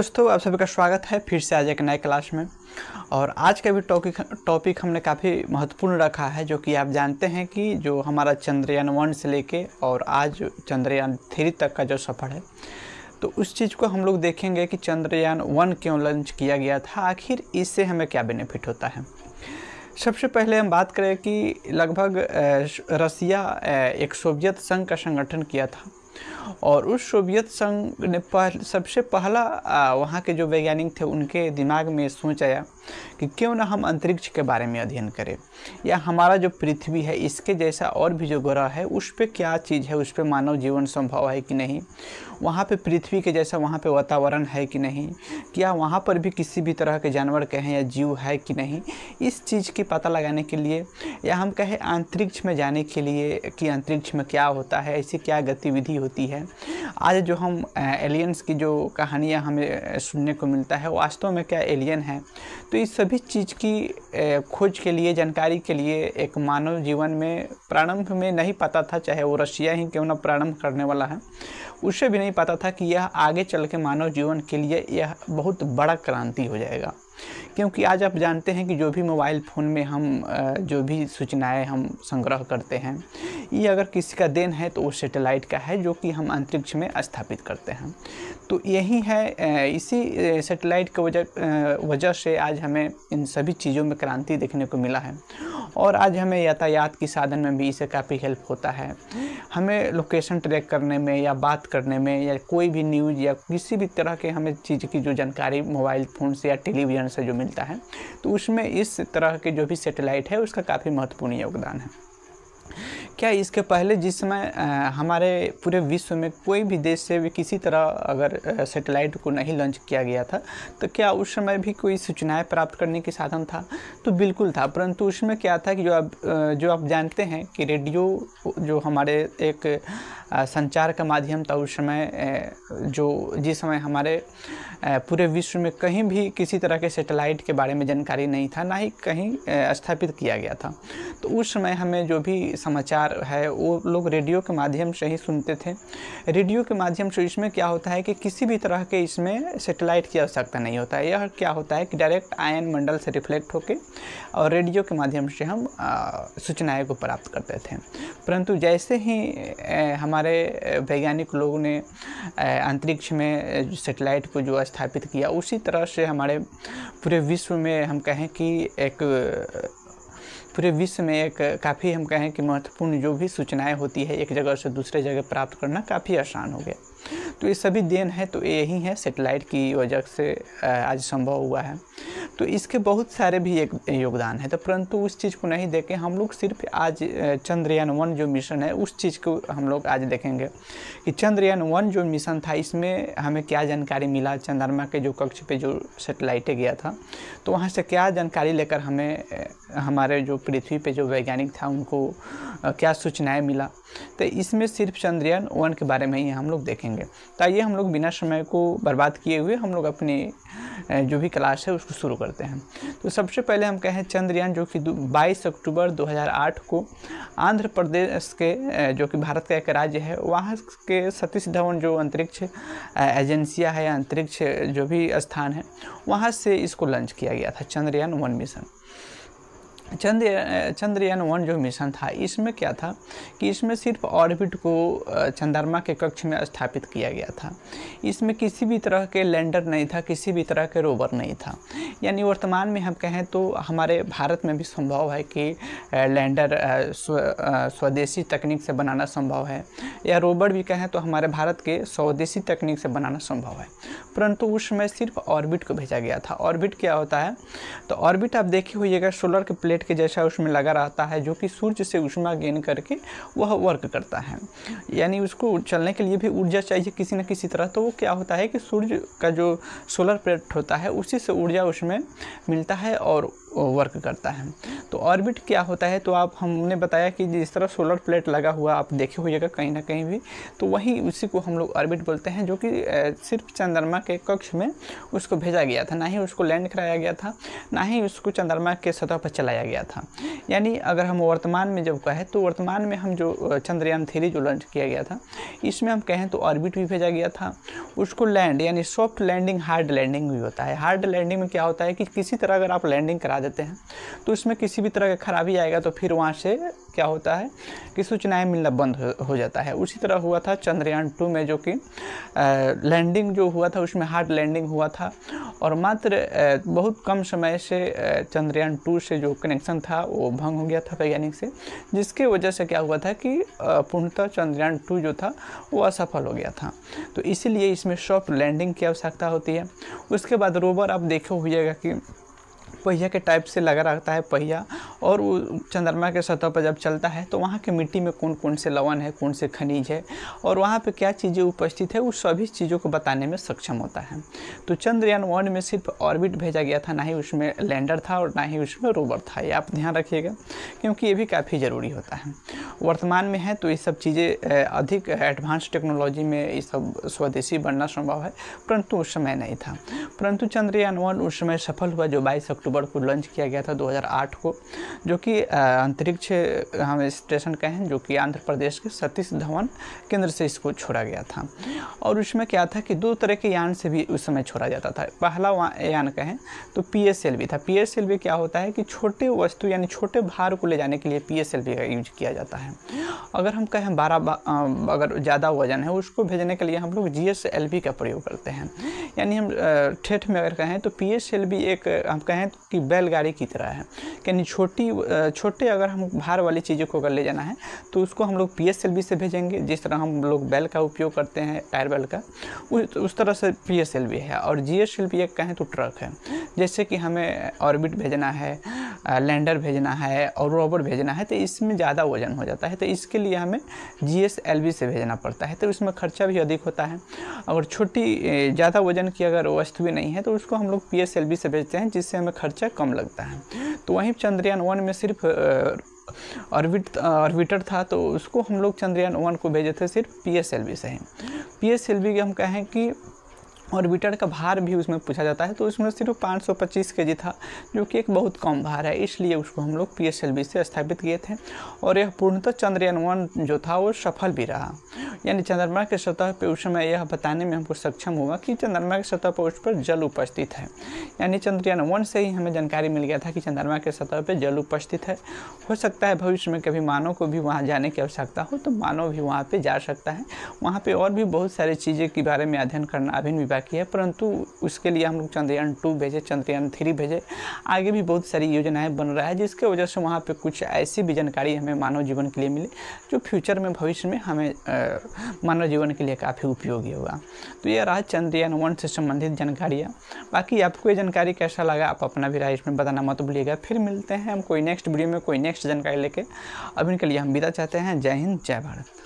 दोस्तों, आप सभी का स्वागत है फिर से आज एक नए क्लास में। और आज का भी टॉपिक हमने काफ़ी महत्वपूर्ण रखा है, जो कि आप जानते हैं कि जो हमारा चंद्रयान 1 से लेके और आज चंद्रयान 3 तक का जो सफ़र है, तो उस चीज़ को हम लोग देखेंगे कि चंद्रयान 1 क्यों लॉन्च किया गया था, आखिर इससे हमें क्या बेनिफिट होता है। सबसे पहले हम बात करें कि लगभग रसिया एक सोवियत संघ का संगठन किया था, और उस सोवियत संघ ने सबसे पहला वहाँ के जो वैज्ञानिक थे उनके दिमाग में सोच आया कि क्यों ना हम अंतरिक्ष के बारे में अध्ययन करें, या हमारा जो पृथ्वी है इसके जैसा और भी जो ग्रह है उस पर क्या चीज़ है, उस पर मानव जीवन संभव है कि नहीं, वहाँ पे पृथ्वी के जैसा वहाँ पे वातावरण है कि नहीं, क्या वहाँ पर भी किसी भी तरह के जानवर कहें या जीव है कि नहीं। इस चीज़ की पता लगाने के लिए, या हम कहें अंतरिक्ष में जाने के लिए कि अंतरिक्ष में क्या होता है, ऐसी क्या गतिविधि होती है। आज जो हम एलियंस की जो कहानियाँ हमें सुनने को मिलता है, वास्तव में क्या एलियन है, तो इस सभी चीज़ की खोज के लिए, जानकारी के लिए एक मानव जीवन में प्रारंभ में नहीं पता था, चाहे वो रशिया ही क्यों ना प्रारंभ करने वाला है, उसे भी नहीं पता था कि यह आगे चल के मानव जीवन के लिए यह बहुत बड़ा क्रांति हो जाएगा। क्योंकि आज आप जानते हैं कि जो भी मोबाइल फ़ोन में हम जो भी सूचनाएं हम संग्रह करते हैं, ये अगर किसी का देन है तो वो सैटेलाइट का है, जो कि हम अंतरिक्ष में स्थापित करते हैं। तो यही है, इसी सैटेलाइट की वजह से आज हमें इन सभी चीज़ों में क्रांति देखने को मिला है। और आज हमें यातायात की साधन में भी इससे काफ़ी हेल्प होता है। हमें लोकेशन ट्रैक करने में या बात करने में, या कोई भी न्यूज़ या किसी भी तरह के हमें चीज़ की जो जानकारी मोबाइल फ़ोन से या टेलीविज़न से जो मिलता है, तो उसमें इस तरह के जो भी सैटेलाइट है उसका काफ़ी महत्वपूर्ण योगदान है। क्या इसके पहले जिस समय हमारे पूरे विश्व में कोई भी देश से भी किसी तरह अगर सैटेलाइट को नहीं लॉन्च किया गया था, तो क्या उस समय भी कोई सूचनाएं प्राप्त करने के साधन था? तो बिल्कुल था, परंतु उसमें क्या था कि जो आप जानते हैं कि रेडियो जो हमारे एक संचार का माध्यम था उस समय, जिस समय हमारे पूरे विश्व में कहीं भी किसी तरह के सैटेलाइट के बारे में जानकारी नहीं था, ना ही कहीं स्थापित किया गया था। तो उस समय हमें जो भी समाचार है वो लोग रेडियो के माध्यम से ही सुनते थे। रेडियो के माध्यम से इसमें क्या होता है कि किसी भी तरह के इसमें सैटेलाइट की आवश्यकता नहीं होता है। यह क्या होता है कि डायरेक्ट आयन मंडल से रिफ्लेक्ट होके और रेडियो के माध्यम से हम सूचनाएँ को प्राप्त करते थे। परंतु जैसे ही हमारे वैज्ञानिक लोगों ने अंतरिक्ष में सैटेलाइट को जो स्थापित किया, उसी तरह से हमारे पूरे विश्व में हम कहें कि काफ़ी हम कहें कि महत्वपूर्ण जो भी सूचनाएं होती है एक जगह से दूसरे जगह प्राप्त करना काफ़ी आसान हो गया। तो ये सभी देन है, तो यही है सैटेलाइट की वजह से आज संभव हुआ है। तो इसके बहुत सारे भी एक योगदान है, तो परंतु उस चीज़ को नहीं देखें हम लोग, सिर्फ आज चंद्रयान 1 जो मिशन है उस चीज़ को हम लोग आज देखेंगे कि चंद्रयान 1 जो मिशन था इसमें हमें क्या जानकारी मिला, चंद्रमा के जो कक्ष पे जो सैटेलाइट गया था तो वहाँ से क्या जानकारी लेकर हमें हमारे जो पृथ्वी पे जो वैज्ञानिक था उनको क्या सूचनाएँ मिला। तो इसमें सिर्फ चंद्रयान 1 के बारे में ही हम लोग देखेंगे। तो आइए हम लोग बिना समय को बर्बाद किए हुए हम लोग अपनी जो भी क्लास है उसको शुरू करते हैं। तो सबसे पहले हम कहें चंद्रयान, जो कि 22 अक्टूबर 2008 को आंध्र प्रदेश के जो कि भारत का एक राज्य है, वहाँ के सतीश धवन जो अंतरिक्ष एजेंसियाँ है, अंतरिक्ष जो भी स्थान है, वहाँ से इसको लॉन्च किया गया था चंद्रयान 1 मिशन। चंद्रयान 1 जो मिशन था इसमें क्या था कि इसमें सिर्फ ऑर्बिट को चंद्रमा के कक्ष में स्थापित किया गया था। इसमें किसी भी तरह के लैंडर नहीं था, किसी भी तरह के रोवर नहीं था। यानी वर्तमान में हम कहें तो हमारे भारत में भी संभव है कि लैंडर स्वदेशी तकनीक से बनाना संभव है, या रोवर भी कहें तो हमारे भारत के स्वदेशी तकनीक से बनाना संभव है। परंतु उस समय सिर्फ ऑर्बिट को भेजा गया था। ऑर्बिट क्या होता है? तो ऑर्बिट आप देखे होइएगा सोलर के प्लेट के जैसा उसमें लगा रहता है, जो कि सूर्य से ऊष्मा गेन करके वह वर्क करता है। यानी उसको चलने के लिए भी ऊर्जा चाहिए किसी न किसी तरह। तो वो क्या होता है कि सूर्य का जो सोलर प्लेट होता है उसी से ऊर्जा उसमें मिलता है, और वर्क करता है। तो ऑर्बिट क्या होता है, तो आप हमने बताया कि जिस तरह सोलर प्लेट लगा हुआ आप देखे होइएगा कहीं ना कहीं भी, तो वही उसी को हम लोग ऑर्बिट बोलते हैं, जो कि सिर्फ चंद्रमा के कक्ष में उसको भेजा गया था, ना ही उसको लैंड कराया गया था, ना ही उसको चंद्रमा के सतह पर चलाया गया था। यानी अगर हम वर्तमान में जब कहें तो वर्तमान में हम जो चंद्रयान 3 जो लॉन्च किया गया था, इसमें हम कहें तो ऑर्बिट भी भेजा गया था, उसको लैंड यानी सॉफ्ट लैंडिंग, हार्ड लैंडिंग भी होता है। हार्ड लैंडिंग में क्या होता है कि किसी तरह अगर आप लैंडिंग करा देते हैं तो उसमें किसी भी तरह का खराबी आएगा तो फिर वहाँ से क्या होता है कि सूचनाएं मिलना बंद हो जाता है। उसी तरह हुआ था चंद्रयान 2 में, जो कि लैंडिंग जो हुआ था उसमें हार्ड लैंडिंग हुआ था, और मात्र बहुत कम समय से चंद्रयान 2 से जो कनेक्शन था वो भंग हो गया था वैज्ञानिक से, जिसके वजह से क्या हुआ था कि पूर्णतः चंद्रयान 2 जो था वो असफल हो गया था। तो इसीलिए इसमें सॉफ्ट लैंडिंग की आवश्यकता होती है। उसके बाद रोवर आप देखे होइएगा कि पहिया के टाइप से लगा रहता है पहिया, और वो चंद्रमा के सतह पर जब चलता है तो वहाँ की मिट्टी में कौन कौन से लवण है, कौन से खनिज है, और वहाँ पे क्या चीज़ें उपस्थित है, उस सभी चीज़ों को बताने में सक्षम होता है। तो चंद्रयान 1 में सिर्फ ऑर्बिट भेजा गया था, ना ही उसमें लैंडर था और ना ही उसमें रोवर था। ये आप ध्यान रखिएगा क्योंकि ये भी काफ़ी ज़रूरी होता है। वर्तमान में है तो ये सब चीज़ें अधिक एडवांस टेक्नोलॉजी में ये सब स्वदेशी बनना संभव है, परंतु उस समय नहीं था। परंतु चंद्रयान 1 उस समय सफल हुआ, जो 22 अक्टूबर को लॉन्च किया गया था 2008 को, जो कि अंतरिक्ष हम स्टेशन कहें, जो कि आंध्र प्रदेश के सतीश धवन केंद्र से इसको छोड़ा गया था। और उसमें क्या था कि 2 तरह के यान से भी उस समय छोड़ा जाता था। पहला यान कहें तो PSLV था। PSLV क्या होता है कि छोटे वस्तु यानी छोटे भार को ले जाने के लिए PSLV का यूज किया जाता है। अगर हम कहें 12 अगर ज़्यादा वजन है उसको भेजने के लिए हम लोग GSLV का प्रयोग करते हैं। यानी हम ठेठ में अगर कहें तो PSLV एक हम कहें कि बैलगाड़ी की तरह है, यानी छोटे अगर हम भार वाली चीज़ों को अगर ले जाना है तो उसको हम लोग PSLV से भेजेंगे। जिस तरह हम लोग बैल का उपयोग करते हैं, टायर बैल का, उस तरह से PSLV है। और GSLV एक कहें तो ट्रक है। जैसे कि हमें ऑर्बिट भेजना है, लैंडर भेजना है और रोवर भेजना है, तो इसमें ज़्यादा वजन हो जाता है, तो इसके लिए हमें GSLV से भेजना पड़ता है, तो उसमें खर्चा भी अधिक होता है। और छोटी ज़्यादा वजन की अगर वस्तुएं नहीं है तो उसको हम लोग PSLV से भेजते हैं, जिससे हमें खर्चा कम लगता है। तो वहीं चंद्रयान 1 में सिर्फ ऑर्बिटर था, तो उसको हम लोग चंद्रयान 1 को भेजे थे सिर्फ PSLV से ही। PSLV के हम कहें कि ऑर्बिटर का भार भी उसमें पूछा जाता है, तो उसमें सिर्फ 525 kg था, जो कि एक बहुत कम भार है, इसलिए उसको हम लोग PSLV से स्थापित किए थे। और यह पूर्णतः चंद्रयान 1 जो था वो सफल भी रहा। यानी चंद्रमा के सतह पे उस समय यह बताने में हमको सक्षम हुआ कि चंद्रमा के सतह पर उस पर जल उपस्थित है। यानी चंद्रयान 1 से ही हमें जानकारी मिल गया था कि चंद्रमा के सतह पर जल उपस्थित है। हो सकता है भविष्य में कभी मानव को भी वहाँ जाने की आवश्यकता हो तो मानव भी वहाँ पर जा सकता है। वहाँ पर और भी बहुत सारी चीज़ें के बारे में अध्ययन करना अभी भी बाकी है, परंतु उसके लिए हम लोग चंद्रयान 2 भेजे, चंद्रयान 3 भेजे, आगे भी बहुत सारी योजनाएं बन रहा है, जिसके वजह से वहाँ पे कुछ ऐसी भी जानकारी हमें मानव जीवन के लिए मिले जो फ्यूचर में भविष्य में हमें मानव जीवन के लिए काफ़ी उपयोगी होगा। तो ये रहा चंद्रयान 1 से संबंधित जानकारियाँ। बाकी आपको ये जानकारी कैसा लगा, आप अपना भी राय इसमें बताना मत भूलिएगा। फिर मिलते हैं हम कोई नेक्स्ट वीडियो में कोई नेक्स्ट जानकारी लेके। अभी के लिए हम विदा चाहते हैं। जय हिंद, जय भारत।